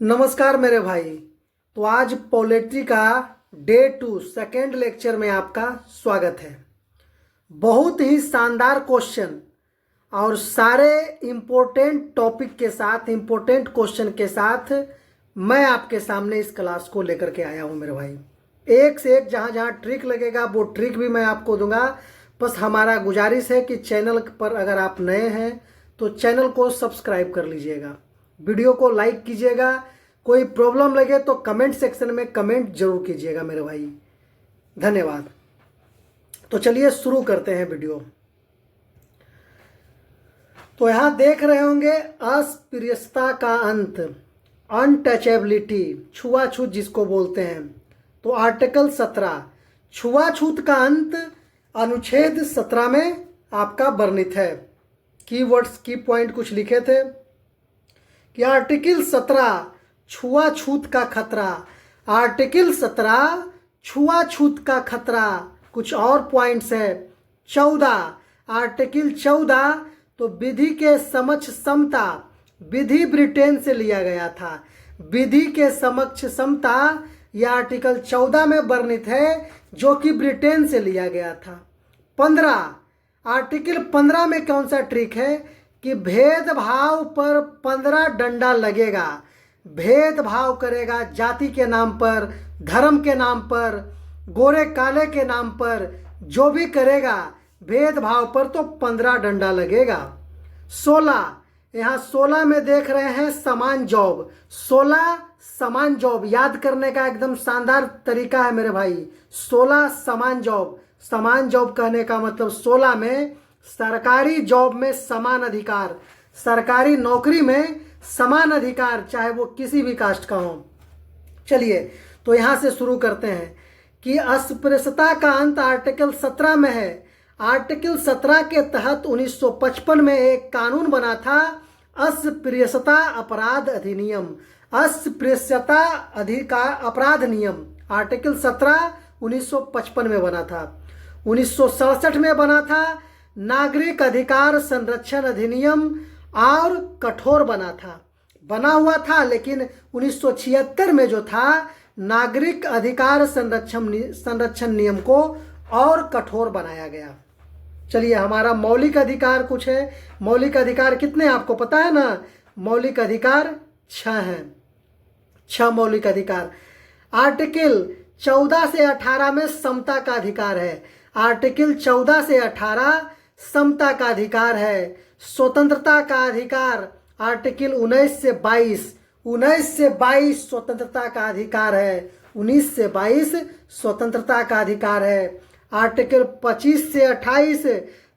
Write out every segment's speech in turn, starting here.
नमस्कार मेरे भाई। तो आज पोलेट्री का डे 2 सेकेंड लेक्चर में आपका स्वागत है। बहुत ही शानदार क्वेश्चन और सारे इम्पोर्टेंट टॉपिक के साथ, इम्पोर्टेंट क्वेश्चन के साथ मैं आपके सामने इस क्लास को लेकर के आया हूं मेरे भाई। एक से एक जहां जहां ट्रिक लगेगा वो ट्रिक भी मैं आपको दूंगा। बस हमारा गुजारिश है कि चैनल पर अगर आप नए हैं तो चैनल को सब्सक्राइब कर लीजिएगा, वीडियो को लाइक कीजिएगा। कोई प्रॉब्लम लगे तो कमेंट सेक्शन में कमेंट जरूर कीजिएगा मेरे भाई। धन्यवाद। तो चलिए शुरू करते हैं वीडियो। तो यहां देख रहे होंगे अस्पृश्यता का अंत, अनटचेबिलिटी, छुआछूत जिसको बोलते हैं। तो आर्टिकल 17 छुआछूत का अंत अनुच्छेद 17 में आपका वर्णित है। कीवर्ड्स की पॉइंट कुछ लिखे थे कि आर्टिकल 17 छुआछूत का खतरा, आर्टिकल 17 छुआछूत का खतरा। कुछ और पॉइंट्स है। 14 आर्टिकल 14 तो विधि के समक्ष समता, विधि ब्रिटेन से लिया गया था। विधि के समक्ष समता यह आर्टिकल 14 में वर्णित है जो कि ब्रिटेन से लिया गया था। 15 आर्टिकल 15 में कौन सा ट्रिक है कि भेदभाव पर 15 डंडा लगेगा। भेदभाव करेगा जाति के नाम पर, धर्म के नाम पर, गोरे काले के नाम पर, जो भी करेगा भेदभाव पर तो 15 डंडा लगेगा। 16 यहाँ 16 में देख रहे हैं समान जॉब। 16 समान जॉब याद करने का एकदम शानदार तरीका है मेरे भाई। 16 समान जॉब, समान जॉब कहने का मतलब 16 में सरकारी जॉब में समान अधिकार, सरकारी नौकरी में समान अधिकार, चाहे वो किसी भी कास्ट का हो। चलिए तो यहां से शुरू करते हैं कि अस्पृश्यता का अंत आर्टिकल 17 में है। आर्टिकल 17 के तहत 1955 में एक कानून बना था, अस्पृश्यता अपराध अधिनियम, अस्पृश्यता अधिकार अपराध नियम। आर्टिकल 17 1955 में बना था। 1967 में बना था नागरिक अधिकार संरक्षण अधिनियम और कठोर बना हुआ था, लेकिन 1976 में जो था नागरिक अधिकार संरक्षण नियम को और कठोर बनाया गया। चलिए हमारा मौलिक अधिकार कुछ है। मौलिक अधिकार कितने आपको पता है ना? मौलिक अधिकार 6 हैं। 6 मौलिक अधिकार। आर्टिकल 14 से 18 में समता का अधिकार है। आर्टिकल 14 से 18 समता का अधिकार है। स्वतंत्रता का अधिकार आर्टिकल 19 से 22, 19 से 22 स्वतंत्रता का अधिकार है। 19 से 22 स्वतंत्रता का अधिकार है। आर्टिकल 25 से 28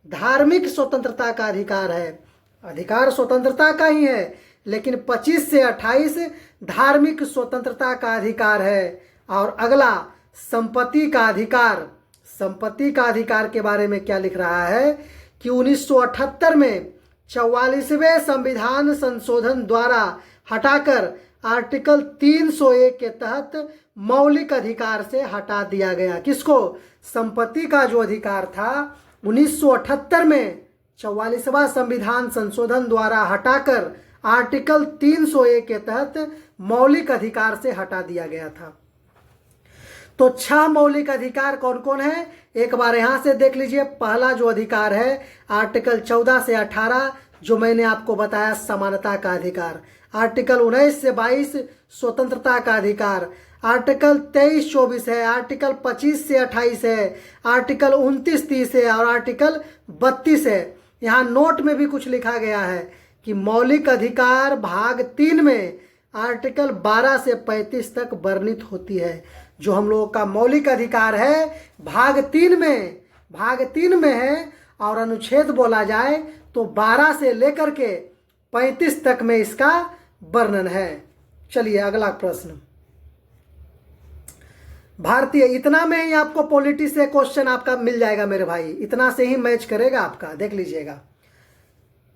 धार्मिक स्वतंत्रता का अधिकार है। अधिकार स्वतंत्रता का ही है, लेकिन 25 से 28 धार्मिक स्वतंत्रता का अधिकार है। और अगला संपत्ति का अधिकार। संपत्ति का अधिकार के बारे में क्या लिख रहा है कि 1978 में 44वें संविधान संशोधन द्वारा हटाकर आर्टिकल 301 के तहत मौलिक अधिकार से हटा दिया गया। किसको? संपत्ति का जो अधिकार था 1978 में 44वां संविधान संशोधन द्वारा हटाकर आर्टिकल 301 के तहत मौलिक अधिकार से हटा दिया गया था। तो 6 मौलिक अधिकार कौन कौन है एक बार यहां से देख लीजिए। पहला जो अधिकार है आर्टिकल 14 से 18 जो मैंने आपको बताया, समानता का अधिकार। आर्टिकल 19 से 22 स्वतंत्रता का अधिकार। आर्टिकल 23-24 है। आर्टिकल 25 से 28 है। आर्टिकल 29-30 है और आर्टिकल 32 है। यहाँ नोट में भी कुछ लिखा गया है कि मौलिक अधिकार भाग 3 में आर्टिकल 12 से 35 तक वर्णित होती है। जो हम लोगों का मौलिक अधिकार है भाग 3 में है और अनुच्छेद बोला जाए तो 12 से लेकर के 35 तक में इसका वर्णन है। चलिए अगला प्रश्न। भारतीय, इतना में ही आपको पॉलिटी से क्वेश्चन आपका मिल जाएगा मेरे भाई, इतना से ही मैच करेगा आपका। देख लीजिएगा,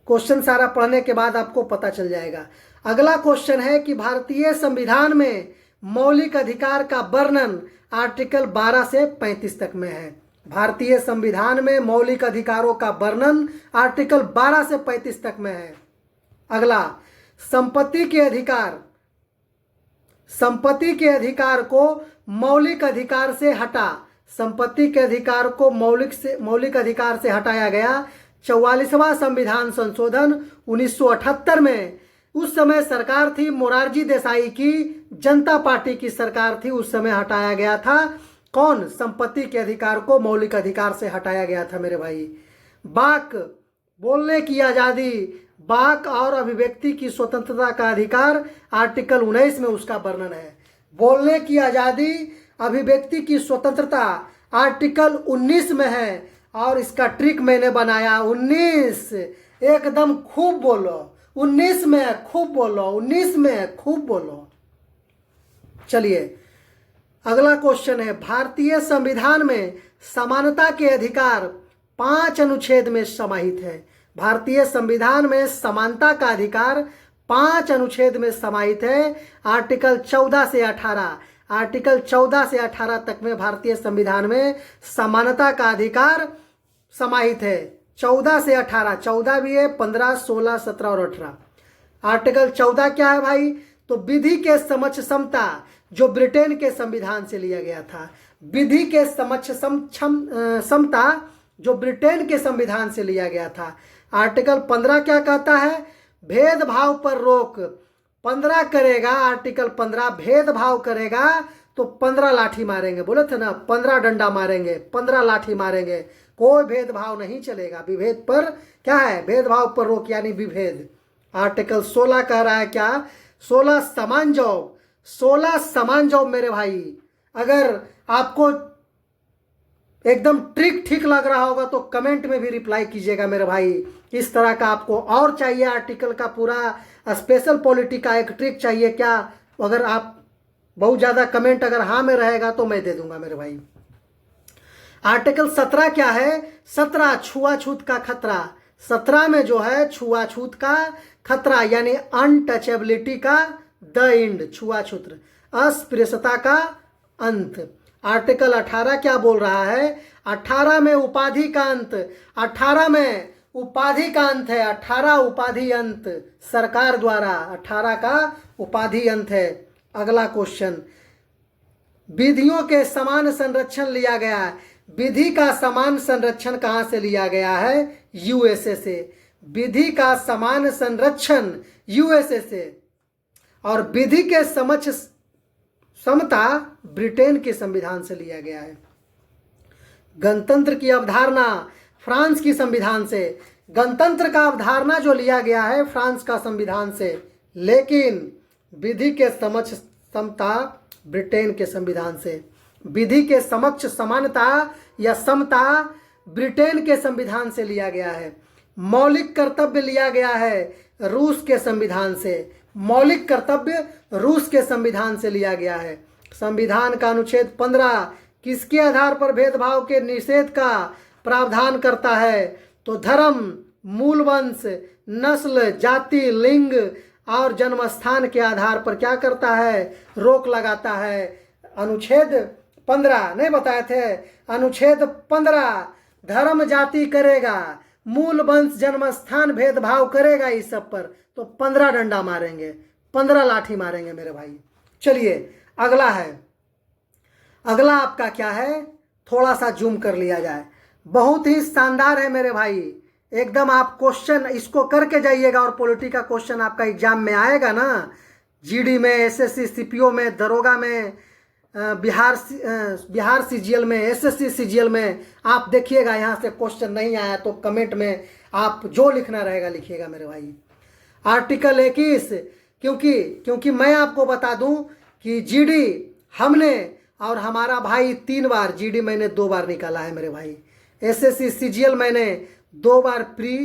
क्वेश्चन सारा पढ़ने के बाद आपको पता चल जाएगा। अगला क्वेश्चन है कि भारतीय संविधान में मौलिक अधिकार का वर्णन आर्टिकल 12 से 35 तक में है। भारतीय संविधान में मौलिक अधिकारों का वर्णन आर्टिकल 12 से 35 तक में है। अगला, संपत्ति के अधिकार संपत्ति के अधिकार को मौलिक अधिकार से हटा, संपत्ति के अधिकार को मौलिक अधिकार से हटाया गया। 44वां संविधान संशोधन 1978 में, उस समय सरकार थी मोरारजी देसाई की, जनता पार्टी की सरकार थी, उस समय हटाया गया था। कौन? संपत्ति के अधिकार को मौलिक अधिकार से हटाया गया था मेरे भाई। वाक, बोलने की आज़ादी, वाक और अभिव्यक्ति की स्वतंत्रता का अधिकार आर्टिकल 19 में उसका वर्णन है। बोलने की आज़ादी, अभिव्यक्ति की स्वतंत्रता आर्टिकल 19 में है। और इसका ट्रिक मैंने बनाया 19, एकदम खूब बोलो, 19 में खूब बोलो, 19 में खूब बोलो। चलिए अगला क्वेश्चन है, भारतीय संविधान में समानता के अधिकार 5 अनुच्छेद में समाहित है। भारतीय संविधान में समानता का अधिकार 5 अनुच्छेद में समाहित है। आर्टिकल 14 से 18, आर्टिकल 14 से 18 तक में भारतीय संविधान में समानता का अधिकार समाहित है। 14 से 18, 14 भी है, 15, 16, 17 और 18। आर्टिकल 14 क्या है भाई? तो विधि के समक्ष समता, जो ब्रिटेन के संविधान से लिया गया था। विधि के समक्ष समता जो ब्रिटेन के संविधान से लिया गया था। आर्टिकल 15 क्या कहता है? भेदभाव पर रोक। 15 करेगा, आर्टिकल 15 भेदभाव करेगा तो 15 लाठी मारेंगे, बोले थे ना, 15 डंडा मारेंगे, 15 लाठी मारेंगे, कोई भेदभाव नहीं चलेगा। विभेद पर क्या है? भेदभाव पर रोक यानी विभेद। आर्टिकल 16 कह रहा है क्या? 16 समान जॉब, 16 समान जॉब मेरे भाई। अगर आपको एकदम ट्रिक ठीक लग रहा होगा तो कमेंट में भी रिप्लाई कीजिएगा मेरे भाई। इस तरह का आपको और चाहिए आर्टिकल का पूरा स्पेशल पॉलिटी का एक ट्रिक चाहिए क्या? अगर आप बहुत ज़्यादा कमेंट अगर हाँ में रहेगा तो मैं दे दूंगा मेरे भाई। आर्टिकल 17 क्या है? 17 छुआछूत का खतरा। 17 में जो है छुआछूत का खतरा यानी अनटचेबिलिटी का द एंड, छुआछूत, अस्पृश्यता का अंत। आर्टिकल 18 क्या बोल रहा है? 18 में उपाधि का अंत, 18 में उपाधि का अंत है, 18 उपाधि अंत सरकार द्वारा, 18 का उपाधि अंत है। अगला क्वेश्चन, विधियों के समान संरक्षण लिया गया है। विधि का समान संरक्षण कहाँ से लिया गया है? यूएसए से। विधि का समान संरक्षण यूएसए से। और विधि के समक्ष समता ब्रिटेन के संविधान से लिया गया है। गणतंत्र की अवधारणा फ्रांस की संविधान से। गणतंत्र का अवधारणा जो लिया गया है फ्रांस का संविधान से, लेकिन विधि के समक्ष समता ब्रिटेन के संविधान से। विधि के समक्ष समानता या समता ब्रिटेन के संविधान से लिया गया है। मौलिक कर्तव्य लिया गया है रूस के संविधान से। मौलिक कर्तव्य रूस के संविधान से लिया गया है। संविधान का अनुच्छेद 15 किसके आधार पर भेदभाव के निषेध का प्रावधान करता है? तो धर्म, मूल वंश, नस्ल, जाति, लिंग और जन्मस्थान के आधार पर क्या करता है? रोक लगाता है। अनुच्छेद 15 नहीं बताए थे? अनुच्छेद 15 धर्म जाति करेगा, मूल वंश जन्मस्थान भेदभाव करेगा इस सब पर तो 15 डंडा मारेंगे, 15 लाठी मारेंगे मेरे भाई। चलिए अगला है। अगला आपका क्या है? थोड़ा सा जूम कर लिया जाए। बहुत ही शानदार है मेरे भाई, एकदम आप क्वेश्चन इसको करके जाइएगा और पॉलिटी का क्वेश्चन आपका एग्जाम में आएगा ना, जीडी में, एसएससी सीपीओ में, दरोगा में, बिहार सीजीएल में, एसएससी सीजीएल में आप देखिएगा। यहाँ से क्वेश्चन नहीं आया तो कमेंट में आप जो लिखना रहेगा लिखिएगा मेरे भाई। आर्टिकल 21, क्योंकि मैं आपको बता दूं कि जीडी हमने और हमारा भाई 3 बार, जीडी मैंने 2 बार निकाला है मेरे भाई। एसएससी सीजीएल मैंने 2 बार प्री,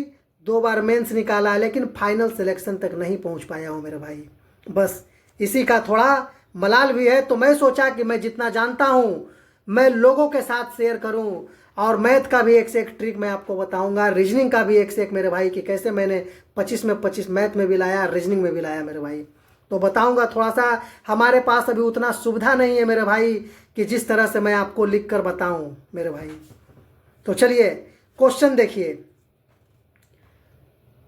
2 बार मेंस निकाला है, लेकिन फाइनल सिलेक्शन तक नहीं पहुंच पाया हूं मेरे भाई। बस इसी का थोड़ा मलाल भी है, तो मैं सोचा कि मैं जितना जानता हूं मैं लोगों के साथ शेयर करूं। और मैथ का भी एक से एक ट्रिक मैं आपको बताऊंगा, रीजनिंग का भी एक से एक मेरे भाई कि कैसे मैंने 25 में 25 मैथ में भी लाया, रीजनिंग में भी लाया मेरे भाई, तो बताऊंगा। थोड़ा सा हमारे पास अभी उतना सुविधा नहीं है मेरे भाई कि जिस तरह से मैं आपको लिख कर बताऊं मेरे भाई। तो चलिए क्वेश्चन देखिए।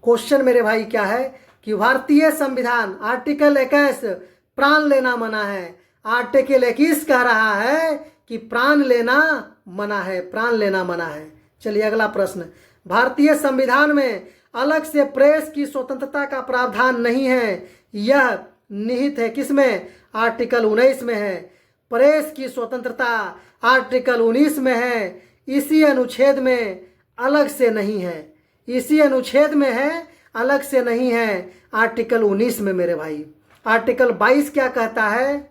क्वेश्चन मेरे भाई क्या है कि भारतीय संविधान आर्टिकल 21 प्राण लेना मना है। आर्टिकल 21 कह रहा है कि प्राण लेना मना है, प्राण लेना मना है। चलिए अगला प्रश्न, भारतीय संविधान में अलग से प्रेस की स्वतंत्रता का प्रावधान नहीं है, यह निहित है किसमें? आर्टिकल 19 में है। प्रेस की स्वतंत्रता आर्टिकल 19 में है, इसी अनुच्छेद में अलग से नहीं है, इसी अनुच्छेद में है, अलग से नहीं है, आर्टिकल 19 में मेरे भाई। आर्टिकल 22 क्या कहता है?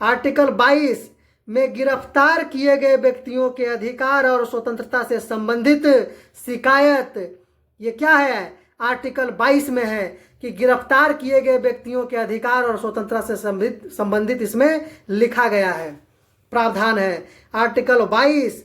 आर्टिकल 22 में गिरफ्तार किए गए व्यक्तियों के अधिकार और स्वतंत्रता से संबंधित शिकायत, ये क्या है? आर्टिकल 22 में है कि गिरफ्तार किए गए व्यक्तियों के अधिकार और स्वतंत्रता से संबंधित इसमें लिखा गया है, प्रावधान है। आर्टिकल 22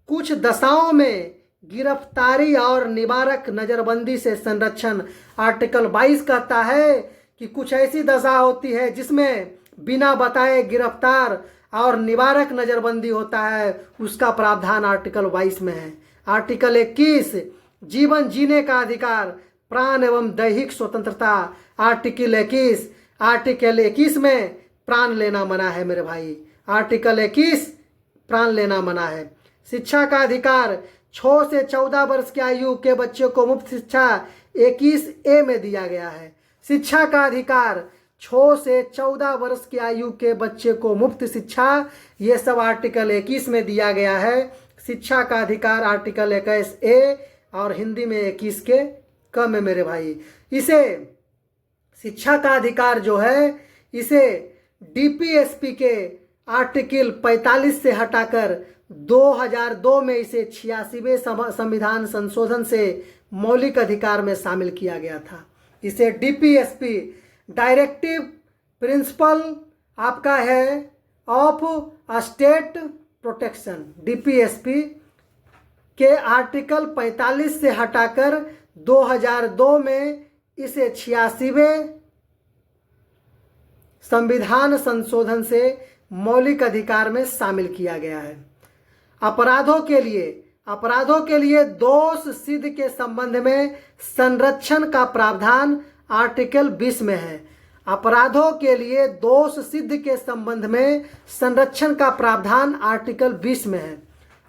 कुछ दशाओं में गिरफ्तारी और निवारक नजरबंदी से संरक्षण। आर्टिकल 22 कहता है कि कुछ ऐसी दशा होती है जिसमें बिना बताए गिरफ्तार और निवारक नजरबंदी होता है, उसका प्रावधान आर्टिकल 22 में है। आर्टिकल 21 जीवन जीने का अधिकार, प्राण एवं दैहिक स्वतंत्रता। आर्टिकल 21 में प्राण लेना मना है मेरे भाई। आर्टिकल 21 प्राण लेना मना है। शिक्षा का अधिकार 6 से 14 वर्ष की आयु के बच्चों को मुफ्त शिक्षा 21A में दिया गया है। शिक्षा का अधिकार 6 से 14 वर्ष की आयु के बच्चे को मुफ्त शिक्षा, ये सब आर्टिकल 21 में दिया गया है। शिक्षा का अधिकार आर्टिकल 21A और हिंदी में 21 के कम है मेरे भाई। इसे शिक्षा का अधिकार जो है इसे DPSP के आर्टिकल 45 से हटाकर 2002 में इसे 86वें संविधान संशोधन से मौलिक अधिकार में शामिल किया गया था। इसे DPSP डायरेक्टिव प्रिंसिपल आपका है ऑफ स्टेट प्रोटेक्शन, DPSP के आर्टिकल 45 से हटाकर 2002 में इसे 86वें संविधान संशोधन से मौलिक अधिकार में शामिल किया गया है। अपराधों के लिए दोष सिद्ध के संबंध में संरक्षण का प्रावधान आर्टिकल 20 में है। अपराधों के लिए दोष सिद्ध के संबंध में संरक्षण का प्रावधान आर्टिकल 20 में है।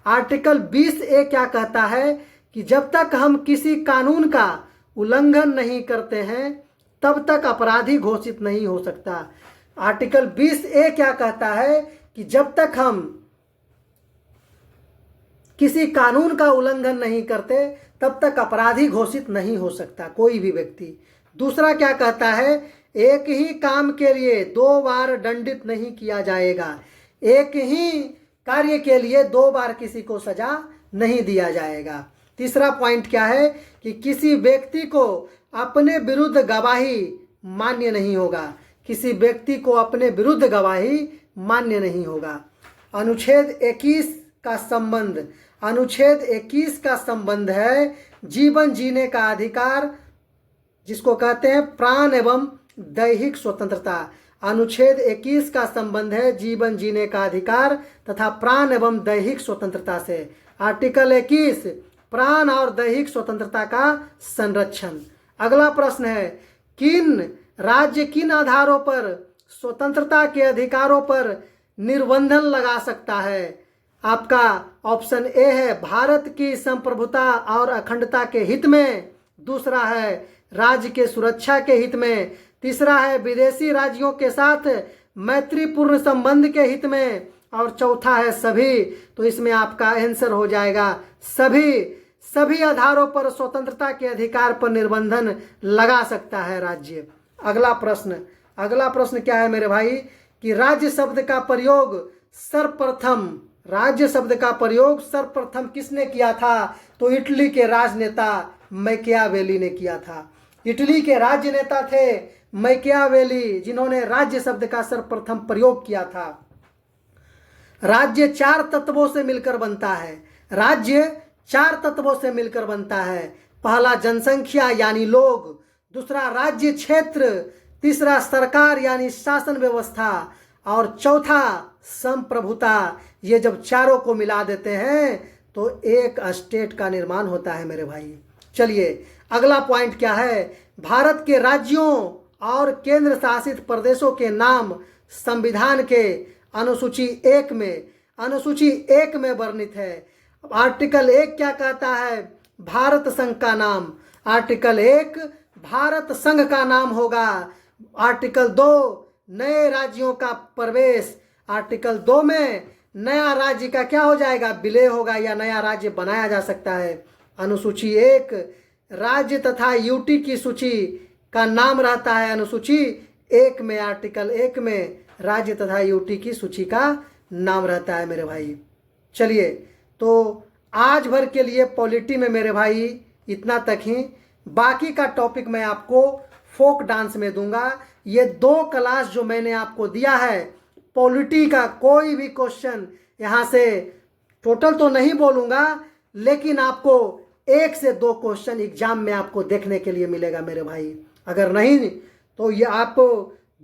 आर्टिकल 20A क्या कहता है कि जब तक हम किसी कानून का उल्लंघन नहीं करते हैं तब तक अपराधी घोषित नहीं हो सकता। आर्टिकल 20A क्या कहता है कि जब तक हम किसी कानून का उल्लंघन नहीं करते तब तक अपराधी घोषित नहीं हो सकता कोई भी व्यक्ति। दूसरा क्या कहता है? एक ही काम के लिए 2 बार दंडित नहीं किया जाएगा, एक ही कार्य के लिए 2 बार किसी को सजा नहीं दिया जाएगा। तीसरा पॉइंट क्या है कि किसी व्यक्ति को अपने विरुद्ध गवाही मान्य नहीं होगा, किसी व्यक्ति को अपने विरुद्ध गवाही मान्य नहीं होगा। अनुच्छेद 21 का संबंध है जीवन जीने का अधिकार, जिसको कहते हैं प्राण एवं दैहिक स्वतंत्रता। अनुच्छेद 21 का संबंध है जीवन जीने का अधिकार तथा प्राण एवं दैहिक स्वतंत्रता से। आर्टिकल 21 प्राण और दैहिक स्वतंत्रता का संरक्षण। अगला प्रश्न है, राज्य किन आधारों पर स्वतंत्रता के अधिकारों पर निर्बंधन लगा सकता है? आपका ऑप्शन ए है भारत की संप्रभुता और अखंडता के हित में, दूसरा है राज्य के सुरक्षा के हित में, तीसरा है विदेशी राज्यों के साथ मैत्रीपूर्ण संबंध के हित में, और चौथा है सभी। तो इसमें आपका आंसर हो जाएगा सभी आधारों पर स्वतंत्रता के अधिकार पर निर्बंधन लगा सकता है राज्य। अगला प्रश्न क्या है मेरे भाई कि राज्य शब्द का प्रयोग सर्वप्रथम किसने किया था? तो इटली के राजनेता मैकियावेली ने किया था। इटली के राजनेता थे मैकियावेली, जिन्होंने राज्य शब्द का सर्वप्रथम प्रयोग किया था। राज्य 4 तत्वों से मिलकर बनता है। पहला जनसंख्या यानी लोग, दूसरा राज्य क्षेत्र, तीसरा सरकार यानी शासन व्यवस्था, और चौथा संप्रभुता। ये जब चारों को मिला देते हैं तो एक स्टेट का निर्माण होता है मेरे भाई। चलिए अगला पॉइंट क्या है, भारत के राज्यों और केंद्र शासित प्रदेशों के नाम संविधान के अनुसूची 1 में वर्णित है। आर्टिकल 1 क्या कहता है? भारत संघ का नाम। आर्टिकल 1 भारत संघ का नाम होगा। आर्टिकल 2 नए राज्यों का प्रवेश। आर्टिकल 2 में नया राज्य का क्या हो जाएगा? विलय होगा या नया राज्य बनाया जा सकता है। अनुसूची 1 राज्य तथा यूटी की सूची का नाम रहता है। अनुसूची 1 में, आर्टिकल 1 में राज्य तथा यूटी की सूची का नाम रहता है मेरे भाई। चलिए, तो आज भर के लिए पॉलिटी में मेरे भाई इतना तक ही। बाकी का टॉपिक मैं आपको फोक डांस में दूंगा। ये 2 क्लास जो मैंने आपको दिया है पॉलिटी का, कोई भी क्वेश्चन यहाँ से टोटल तो नहीं बोलूँगा, लेकिन आपको 1 से 2 क्वेश्चन एग्जाम में आपको देखने के लिए मिलेगा मेरे भाई। अगर नहीं तो ये आप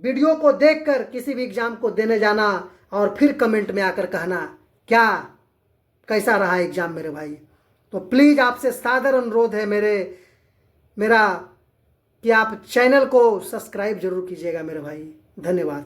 वीडियो को देखकर किसी भी एग्जाम को देने जाना और फिर कमेंट में आकर कहना क्या कैसा रहा एग्जाम मेरे भाई। तो प्लीज़ आपसे सादर अनुरोध है मेरा कि आप चैनल को सब्सक्राइब जरूर कीजिएगा मेरे भाई। धन्यवाद।